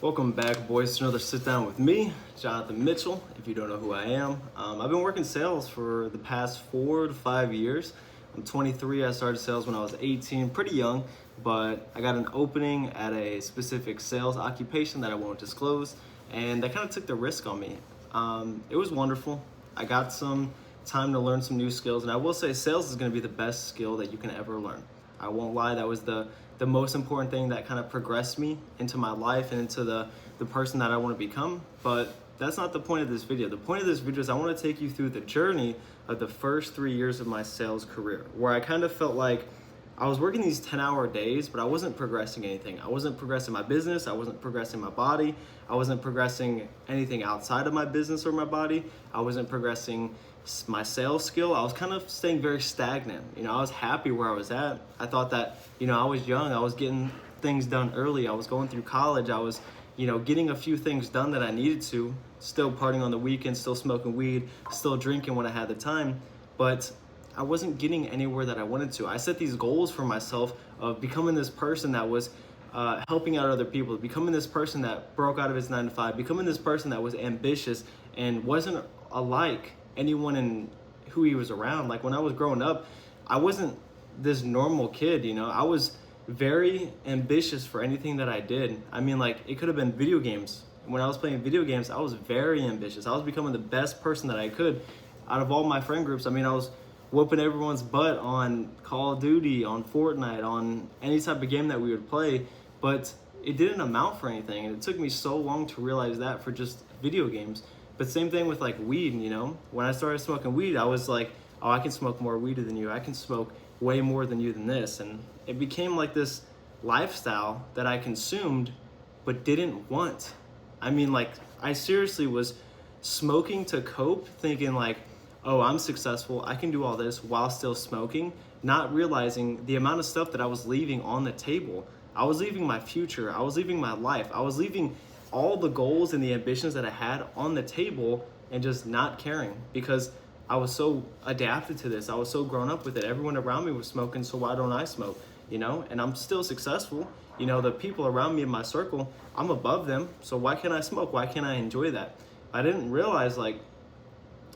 Welcome back, boys, to another sit down with me, Jonathan Mitchell. If you don't know who I am, I've been working sales for the past 4 to 5 years. I'm 23. I started sales when I was 18, pretty young, but I got an opening at a specific sales occupation that I won't disclose, and that kind of took the risk on me. It was wonderful. I got some time to learn some new skills, and I will say sales is going to be the best skill that you can ever learn. I won't lie, that was the most important thing that kind of progressed me into my life and into the person that I want to become. But that's not the point of this video. The point of this video is I want to take you through the journey of the first 3 years of my sales career, where I kind of felt like I was working these 10-hour days, but I wasn't progressing anything. I wasn't progressing my business. I wasn't progressing my body. I wasn't progressing anything outside of my business or my body. I wasn't progressing my sales skill. I was kind of staying very stagnant. I was happy where I was at. I thought that, I was young. I was getting things done early. I was going through college. I was, getting a few things done that I needed to, still partying on the weekends, still smoking weed, still drinking when I had the time. But I wasn't getting anywhere that I wanted to. I set these goals for myself of becoming this person that was helping out other people, becoming this person that broke out of his 9 to 5, becoming this person that was ambitious and wasn't alike anyone in who he was around. Like when I was growing up, I wasn't this normal kid, I was very ambitious for anything that I did. I mean, like, it could have been video games. When I was playing video games, I was very ambitious. I was becoming the best person that I could out of all my friend groups. I mean, I was whooping everyone's butt on Call of Duty, on Fortnite, on any type of game that we would play, but it didn't amount for anything. And it took me so long to realize that for just video games. But same thing with like weed, when I started smoking weed, I was like, oh, I can smoke more weed than you. I can smoke way more than you than this. And it became like this lifestyle that I consumed but didn't want. I mean, like, I seriously was smoking to cope, thinking like, oh, I'm successful, I can do all this while still smoking, not realizing the amount of stuff that I was leaving on the table. I was leaving my future, I was leaving my life, I was leaving all the goals and the ambitions that I had on the table and just not caring because I was so adapted to this. I was so grown up with it. Everyone around me was smoking, so why don't I smoke? And I'm still successful. The people around me in my circle, I'm above them, so why can't I smoke? Why can't I enjoy that? I didn't realize like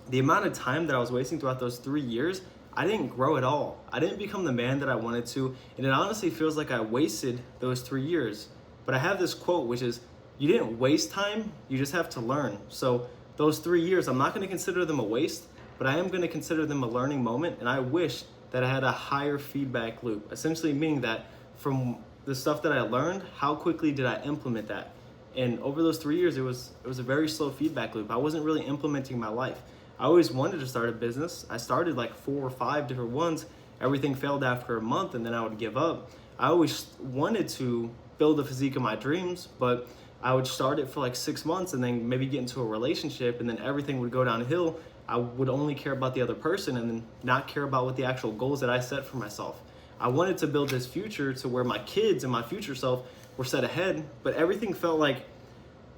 the amount of time that I was wasting throughout those 3 years. I didn't grow at all. I didn't become the man that I wanted to, and it honestly feels like I wasted those 3 years. But I have this quote, which is, you didn't waste time, you just have to learn. So those 3 years, I'm not going to consider them a waste, but I am going to consider them a learning moment, and I wish that I had a higher feedback loop, essentially meaning that from the stuff that I learned, how quickly did I implement that? And over those 3 years, it was a very slow feedback loop. I wasn't really implementing my life. I always wanted to start a business. I started like 4 or 5 different ones. Everything failed after a month, and then I would give up. I always wanted to build the physique of my dreams, but I would start it for like 6 months and then maybe get into a relationship, and then everything would go downhill. I would only care about the other person and then not care about what the actual goals that I set for myself. I wanted to build this future to where my kids and my future self were set ahead, but everything felt like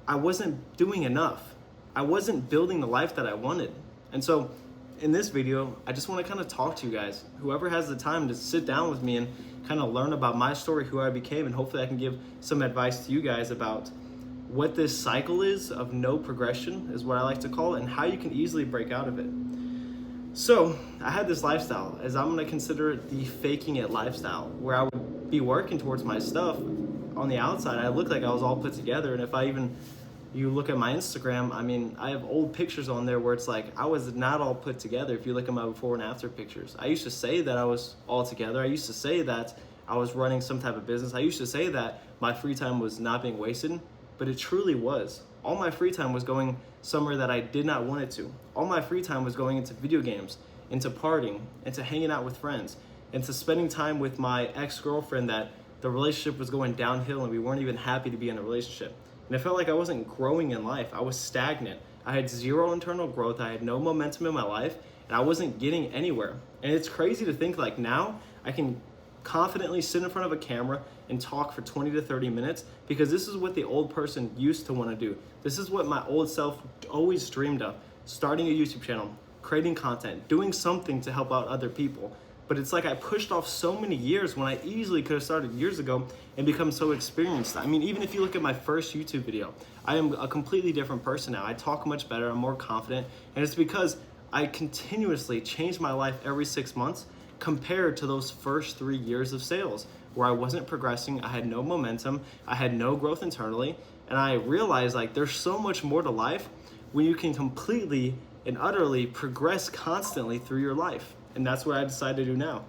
I wasn't doing enough. I wasn't building the life that I wanted. And so in this video, I just want to kind of talk to you guys. Whoever has the time to sit down with me and kind of learn about my story, who I became, and hopefully I can give some advice to you guys about what this cycle is of no progression, is what I like to call it, and how you can easily break out of it. So I had this lifestyle, as I'm going to consider it the faking it lifestyle, where I would be working towards my stuff. On the outside, I looked like I was all put together, and if you look at my Instagram, I mean, I have old pictures on there where it's like I was not all put together. If you look at my before and after pictures, I used to say that I was all together. I used to say that I was running some type of business. I used to say that my free time was not being wasted, but it truly was. All my free time was going somewhere that I did not want it to. All my free time was going into video games, into partying, into hanging out with friends, into spending time with my ex-girlfriend that the relationship was going downhill and we weren't even happy to be in a relationship. And it felt like I wasn't growing in life. I was stagnant. I had zero internal growth. I had no momentum in my life, and I wasn't getting anywhere. And it's crazy to think like now I can confidently sit in front of a camera and talk for 20 to 30 minutes because this is what the old person used to want to do. This is what my old self always dreamed of. Starting a YouTube channel, creating content, doing something to help out other people. But it's like I pushed off so many years when I easily could have started years ago and become so experienced. I mean, even if you look at my first YouTube video, I am a completely different person now. I talk much better, I'm more confident, and it's because I continuously changed my life every 6 months compared to those first 3 years of sales where I wasn't progressing, I had no momentum, I had no growth internally, and I realized like there's so much more to life when you can completely and utterly progress constantly through your life. And that's what I decided to do now.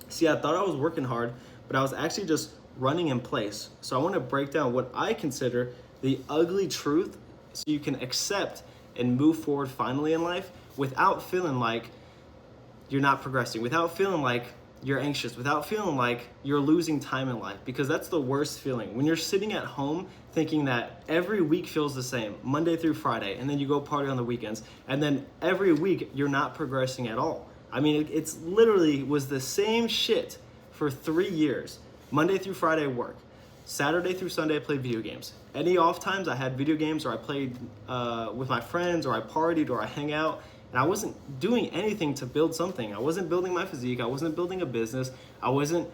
See, I thought I was working hard, but I was actually just running in place. So I want to break down what I consider the ugly truth so you can accept and move forward finally in life without feeling like you're not progressing, without feeling like you're anxious, without feeling like you're losing time in life, because that's the worst feeling. When you're sitting at home thinking that every week feels the same, Monday through Friday, and then you go party on the weekends, and then every week you're not progressing at all. I mean, it's literally was the same shit for 3 years. Monday through Friday work. Saturday through Sunday I played video games. Any off times I had video games, or I played with my friends, or I partied, or I hang out. And I wasn't doing anything to build something. I wasn't building my physique. I wasn't building a business. I wasn't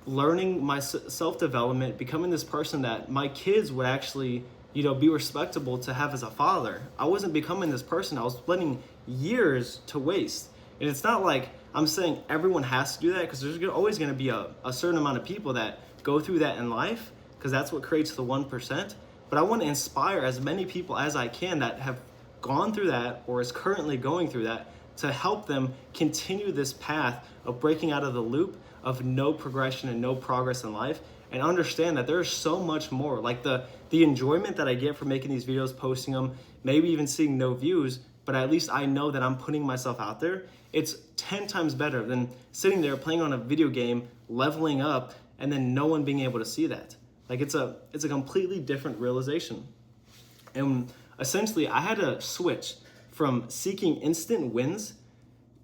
learning my self-development, becoming this person that my kids would actually, be respectable to have as a father. I wasn't becoming this person. I was letting years to waste. And it's not like I'm saying everyone has to do that, because there's always going to be a certain amount of people that go through that in life, because that's what creates the 1%. But I want to inspire as many people as I can that have gone through that or is currently going through that to help them continue this path of breaking out of the loop of no progression and no progress in life, and understand that there's so much more. Like the enjoyment that I get from making these videos, posting them, maybe even seeing no views, but at least I know that I'm putting myself out there. It's 10 times better than sitting there playing on a video game, leveling up, and then no one being able to see that. Like it's a completely different realization. And essentially I had to switch from seeking instant wins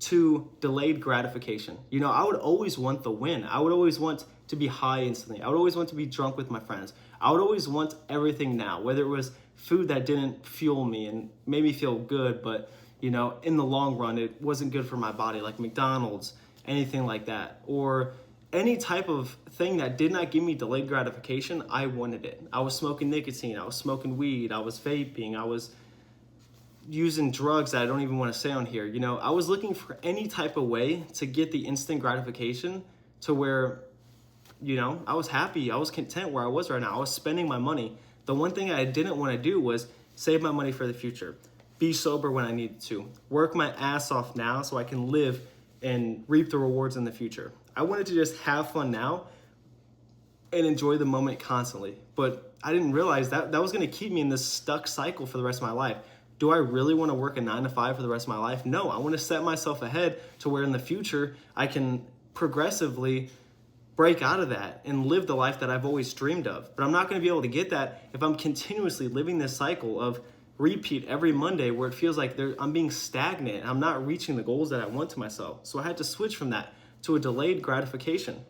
to delayed gratification. I would always want the win. I would always want to be high instantly. I would always want to be drunk with my friends. I would always want everything now, whether it was food that didn't fuel me and made me feel good, but in the long run, it wasn't good for my body, like McDonald's, anything like that, or any type of thing that did not give me delayed gratification. I wanted it. I was smoking nicotine, I was smoking weed, I was vaping, I was using drugs that I don't even want to say on here. I was looking for any type of way to get the instant gratification to where, I was happy, I was content where I was right now. I was spending my money. The one thing I didn't want to do was save my money for the future, be sober when I needed to, work my ass off now so I can live and reap the rewards in the future. I wanted to just have fun now and enjoy the moment constantly. But I didn't realize that was going to keep me in this stuck cycle for the rest of my life. Do I really want to work a 9 to 5 for the rest of my life? No, I want to set myself ahead to where in the future I can progressively break out of that and live the life that I've always dreamed of. But I'm not going to be able to get that if I'm continuously living this cycle of repeat every Monday where it feels like I'm being stagnant and I'm not reaching the goals that I want to myself. So I had to switch from that to a delayed gratification.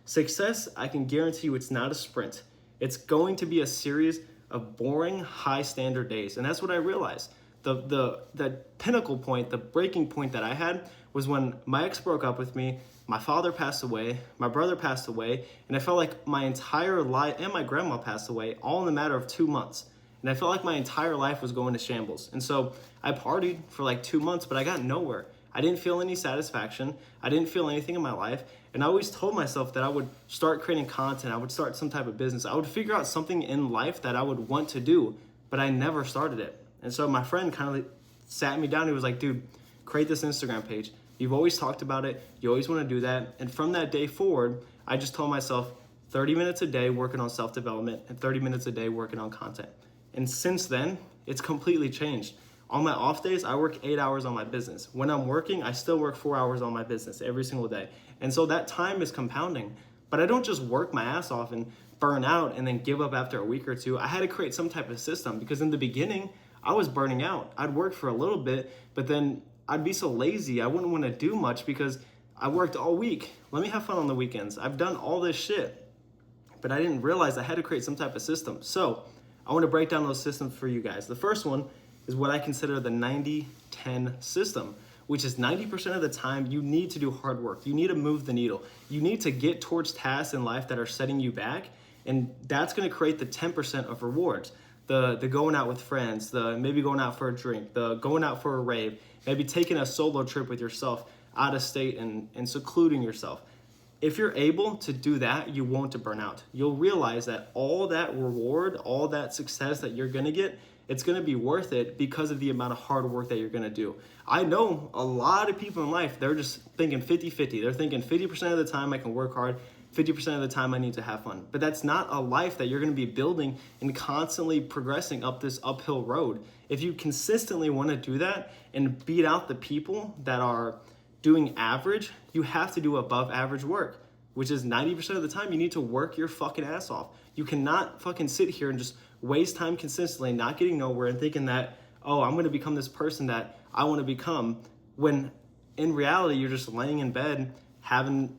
Success, I can guarantee you, it's not a sprint. It's going to be a series of boring, high standard days. And that's what I realized. The pinnacle point, the breaking point that I had was when my ex broke up with me, my father passed away, my brother passed away, and I felt like my entire life, and my grandma passed away, all in the matter of 2 months. And I felt like my entire life was going to shambles. And so I partied for like 2 months, but I got nowhere. I didn't feel any satisfaction. I didn't feel anything in my life. And I always told myself that I would start creating content. I would start some type of business. I would figure out something in life that I would want to do, but I never started it. And so my friend kind of sat me down. He was like, dude, create this Instagram page. You've always talked about it. You always want to do that. And from that day forward, I just told myself 30 minutes a day working on self-development and 30 minutes a day working on content. And since then, it's completely changed. On my off days, I work 8 hours on my business. When I'm working, I still work 4 hours on my business every single day. And so that time is compounding. But I don't just work my ass off and burn out and then give up after a week or two. I had to create some type of system because in the beginning, I was burning out. I'd work for a little bit, but then I'd be so lazy. I wouldn't want to do much because I worked all week. Let me have fun on the weekends. I've done all this shit, but I didn't realize I had to create some type of system. So I want to break down those systems for you guys. The first one is what I consider the 90-10 system, which is 90% of the time you need to do hard work. You need to move the needle. You need to get towards tasks in life that are setting you back, and that's going to create the 10% of rewards. The going out with friends, the maybe going out for a drink, the going out for a rave, maybe taking a solo trip with yourself out of state and secluding yourself. If you're able to do that, you won't burn out. You'll realize that all that reward, all that success that you're gonna get, it's gonna be worth it because of the amount of hard work that you're gonna do. I know a lot of people in life, they're just thinking 50-50. They're thinking 50% of the time I can work hard, 50% of the time I need to have fun. But that's not a life that you're gonna be building and constantly progressing up this uphill road. If you consistently wanna do that and beat out the people that are doing average, you have to do above average work, which is 90% of the time you need to work your fucking ass off. You cannot fucking sit here and just waste time consistently, not getting nowhere and thinking that, oh, I'm gonna become this person that I wanna become, when in reality, you're just laying in bed, having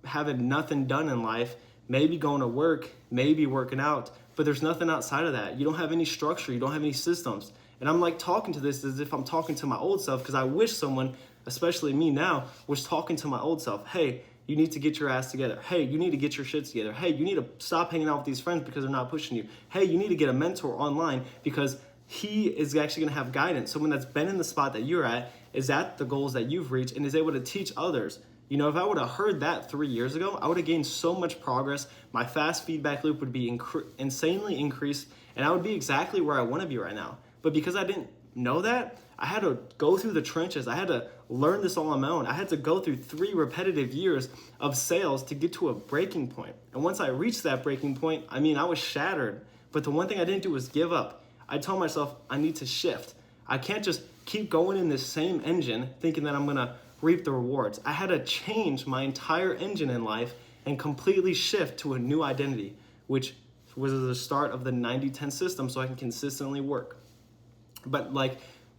nothing done in life, maybe going to work, maybe working out, but there's nothing outside of that. You don't have any structure, you don't have any systems. And I'm like talking to this as if I'm talking to my old self, because I wish someone, especially me now, was talking to my old self. Hey, you need to get your ass together. Hey, you need to get your shit together. Hey, you need to stop hanging out with these friends because they're not pushing you. Hey, you need to get a mentor online because he is actually gonna have guidance. Someone that's been in the spot that you're at, is at the goals that you've reached, and is able to teach others. You know, if I would have heard that 3 years ago, I would have gained so much progress. My fast feedback loop would be insanely increased, and I would be exactly where I wanna be right now. But because I didn't know that, I had to go through the trenches. I had to learn this all on my own. I had to go through 3 repetitive years of sales to get to a breaking point. And once I reached that breaking point, I was shattered. But the one thing I didn't do was give up. I told myself I need to shift. I can't just keep going in this same engine thinking that I'm gonna reap the rewards. I had to change my entire engine in life and completely shift to a new identity, which was the start of the 90-10 system so I can consistently work. But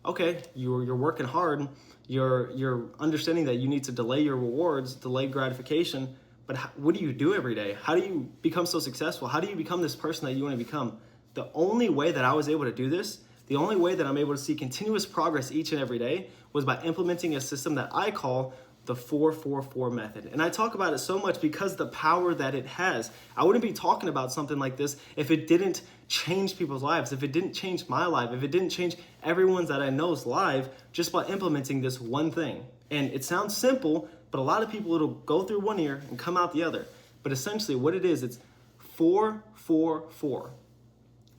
okay, you're working hard, you're understanding that you need to delay your rewards, delay gratification, but what do you do every day? How do you become so successful? How do you become this person that you want to become? The only way that I was able to do this, the only way that I'm able to see continuous progress each and every day, was by implementing a system that I call the 4-4-4 method. And I talk about it so much because the power that it has. I wouldn't be talking about something like this if it didn't change people's lives, if it didn't change my life, if it didn't change everyone's that I know's life, just by implementing this one thing. And it sounds simple, but a lot of people, it'll go through one ear and come out the other. But essentially what it is, it's 4-4-4.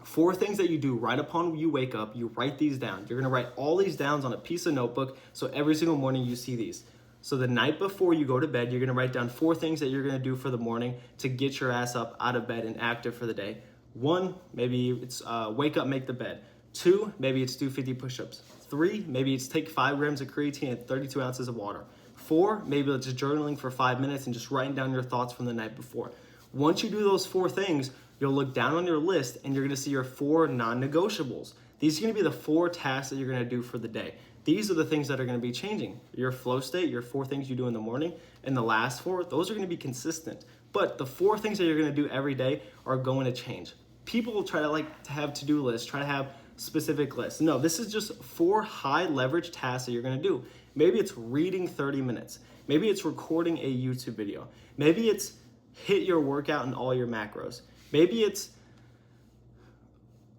4 things that you do right upon you wake up. You write these down. You're gonna write all these down on a piece of notebook, so every single morning you see these. So the night before you go to bed, you're gonna write down 4 things that you're gonna do for the morning to get your ass up out of bed and active for the day. 1, maybe it's wake up, make the bed. 2, maybe it's do 50 push-ups. 3, maybe it's take 5 grams of creatine and 32 ounces of water. 4, maybe it's just journaling for 5 minutes and just writing down your thoughts from the night before. Once you do those 4 things, you'll look down on your list and you're gonna see your 4 non-negotiables. These are gonna be the 4 tasks that you're gonna do for the day. These are the things that are gonna be changing. Your flow state, your 4 things you do in the morning, and the last 4, those are gonna be consistent. But the 4 things that you're gonna do every day are going to change. People will try to have to-do lists, try to have specific lists. No, this is just 4 high leverage tasks that you're gonna do. Maybe it's reading 30 minutes. Maybe it's recording a YouTube video. Maybe it's hit your workout and all your macros. Maybe it's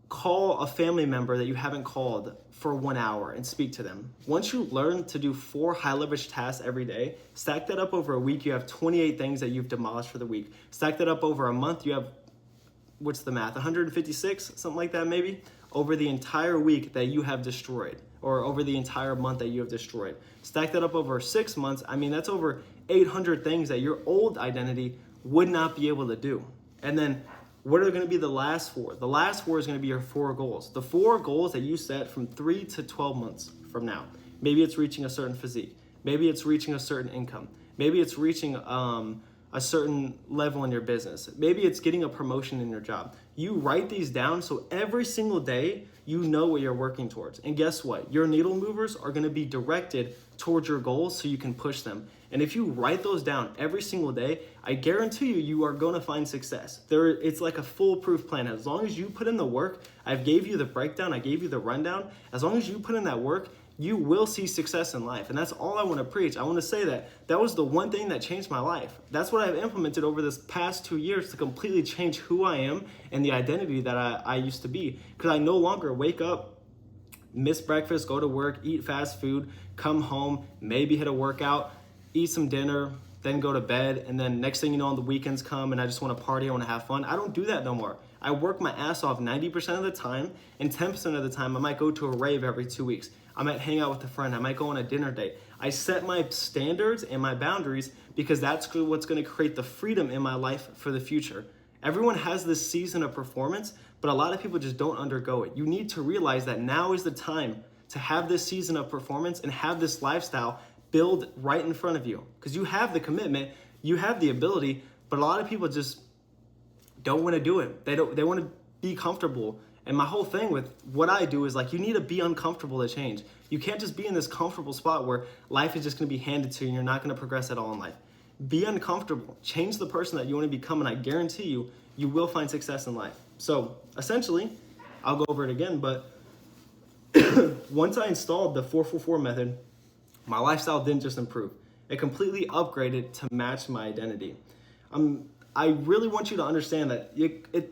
call a family member that you haven't called for 1 hour and speak to them. Once you learn to do 4 high leverage tasks every day, stack that up over a week, you have 28 things that you've demolished for the week. Stack that up over a month, you have, what's the math, 156, something like that maybe, over the entire week that you have destroyed, or over the entire month that you have destroyed. Stack that up over 6 months, that's over 800 things that your old identity would not be able to do. And then what are going to be the last 4? The last 4 is going to be your 4 goals. The 4 goals that you set from 3 to 12 months from now. Maybe it's reaching a certain physique. Maybe it's reaching a certain income. Maybe it's reaching a certain level in your business. Maybe it's getting a promotion in your job. You write these down so every single day you know what you're working towards. And guess what? Your needle movers are going to be directed towards your goals so you can push them. And if you write those down every single day, I guarantee you are going to find success. It's like a foolproof plan. As long as you put in the work, I gave you the breakdown, I gave you the rundown. As long as you put in that work, you will see success in life. And that's all I want to preach. I want to say that that was the one thing that changed my life. That's what I've implemented over this past 2 years to completely change who I am and the identity that I used to be. Because I no longer wake up, miss breakfast, go to work, eat fast food, come home, maybe hit a workout, eat some dinner, then go to bed, and then next thing you know, on the weekends come and I just want to party, I want to have fun. I don't do that no more. I work my ass off 90% of the time, and 10% of the time I might go to a rave every 2 weeks. I might hang out with a friend. I might go on a dinner date. I set my standards and my boundaries because that's what's going to create the freedom in my life for the future. Everyone has this season of performance, but a lot of people just don't undergo it. You need to realize that now is the time to have this season of performance and have this lifestyle build right in front of you, because you have the commitment, you have the ability, but a lot of people just don't want to do it. They want to be comfortable. And my whole thing with what I do is like, you need to be uncomfortable to change. You can't just be in this comfortable spot where life is just going to be handed to you and you're not going to progress at all in life. Be uncomfortable. Change the person that you want to become, and I guarantee you, you will find success in life. So essentially, I'll go over it again, but once I installed the 444 method, my lifestyle didn't just improve. It completely upgraded to match my identity. I really want you to understand that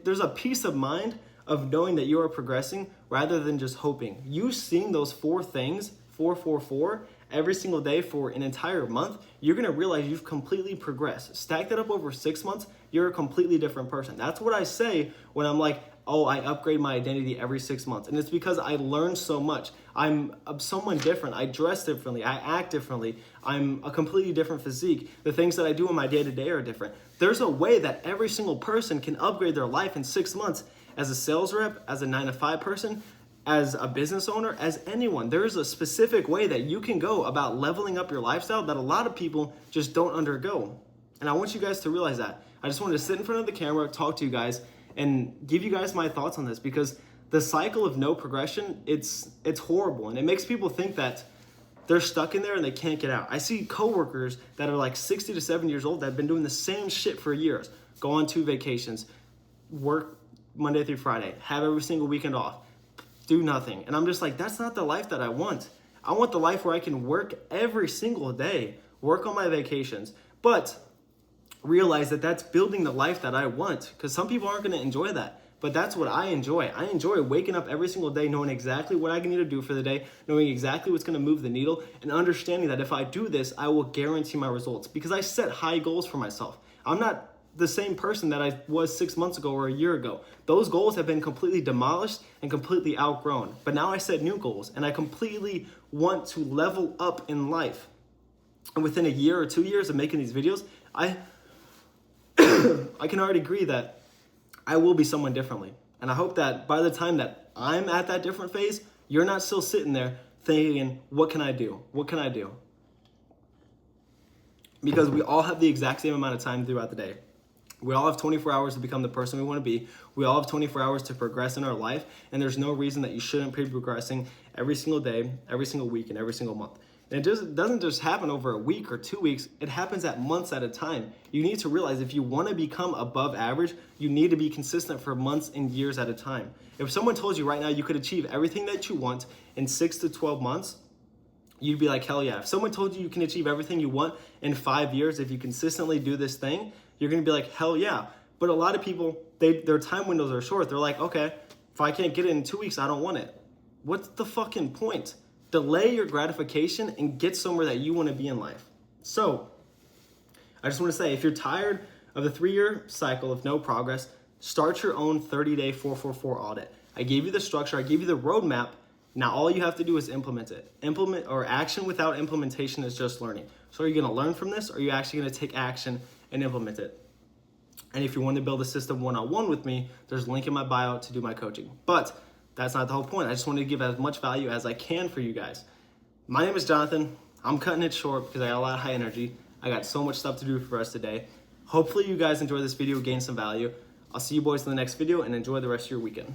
there's a peace of mind of knowing that you are progressing rather than just hoping. You seeing those 4 things, 444, every single day for an entire month, you're gonna realize you've completely progressed. Stack that up over 6 months, you're a completely different person. That's what I say when I'm like, oh, I upgrade my identity every 6 months. And it's because I learned so much. I'm someone different. I dress differently. I act differently. I'm a completely different physique. The things that I do in my day-to-day are different. There's a way that every single person can upgrade their life in 6 months. As a sales rep, as a 9-to-5 person, as a business owner, as anyone, there's a specific way that you can go about leveling up your lifestyle that a lot of people just don't undergo. And I want you guys to realize that. I just wanted to sit in front of the camera, talk to you guys, and give you guys my thoughts on this, because the cycle of no progression, it's horrible. And it makes people think that they're stuck in there and they can't get out. I see coworkers that are like 60 to 70 years old that have been doing the same shit for years. Go on 2 vacations, work Monday through Friday, have every single weekend off, do nothing. And I'm just like, that's not the life that I want. I want the life where I can work every single day, work on my vacations, but realize that that's building the life that I want, because some people aren't going to enjoy that. But that's what I enjoy. I enjoy waking up every single day knowing exactly what I need to do for the day, knowing exactly what's going to move the needle, and understanding that if I do this, I will guarantee my results, because I set high goals for myself. I'm not the same person that I was 6 months ago or a year ago. Those goals have been completely demolished and completely outgrown. But now I set new goals, and I completely want to level up in life. And within a year or 2 years of making these videos, I can already agree that I will be someone differently. And I hope that by the time that I'm at that different phase, you're not still sitting there thinking, what can I do? What can I do? Because we all have the exact same amount of time throughout the day. We all have 24 hours to become the person we want to be. We all have 24 hours to progress in our life. And there's no reason that you shouldn't be progressing every single day, every single week, and every single month. And it doesn't just happen over a week or 2 weeks. It happens at months at a time. You need to realize if you want to become above average, you need to be consistent for months and years at a time. If someone told you right now you could achieve everything that you want in 6 to 12 months, you'd be like, hell yeah. If someone told you you can achieve everything you want in 5 years, if you consistently do this thing, you're going to be like, hell yeah. But a lot of people, their time windows are short. They're like, okay, if I can't get it in 2 weeks, I don't want it. What's the fucking point? Delay your gratification and get somewhere that you want to be in life. So I just want to say, if you're tired of the 3-year cycle of no progress, start your own 30-day 444 audit. I gave you the structure. I gave you the roadmap. Now all you have to do is implement it. Action without implementation is just learning. So are you going to learn from this, or are you actually going to take action and implement it? And if you want to build a system one-on-one with me, there's a link in my bio to do my coaching. But that's not the whole point. I just wanted to give as much value as I can for you guys. My name is Jonathan. I'm cutting it short because I got a lot of high energy. I got so much stuff to do for us today. Hopefully you guys enjoy this video, gain some value. I'll see you boys in the next video, and enjoy the rest of your weekend.